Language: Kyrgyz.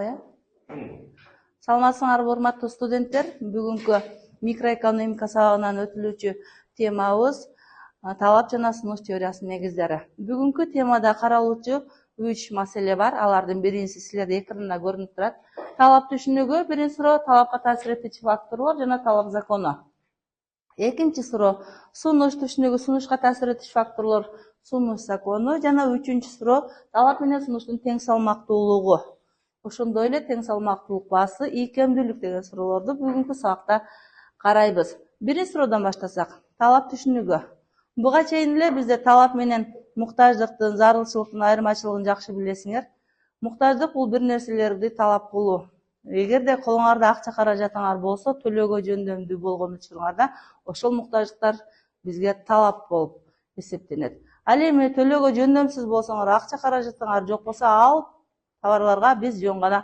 Кая? Саламатсыңарбы урматтуу студенттер? Бүгүнкү микроэкономика сабагынан өтүлүүчү темабыз талап жана сунуш теориясынын негиздери. Бүгүнкү темада каралуучу 3 маселе бар. Алардын биринчиси силерде экранда көрүнүп турат. Талап түшүнүгү, биринчи суроо талапка таасир этүүчү факторлор жана талап закону. Экинчи суроо сунуш түшүнүгү, сунушка таасир этүүчү факторлор, сунуш закону жана үчүнчү суроо талап менен сунуштун тең салмактуулугу. Ошондой эле тең салмактуулук баасы, ийкемдүүлүк деген суроолорду бүгүнкү сабакта карайбыз. Биринчи суроодон баштасак, талап түшүнүгү. Буга чейин эле бизде талап менен муктаждыктын, зарылчылыктын айырмачылыгын жакшы билесиңер. Муктаждык бул бир нерселерди талап кылуу. Эгерде колуңарда акча каражатыңар болсо, төлөөгө жөндөмдүү болгон учуруңарда ошол муктаждыктар бизге талап болуп эсептенет. Ал эми төлөөгө жөндөмсүз болсоңор, акча каражатыңар жок болсо, ал товарларга биз жөн гана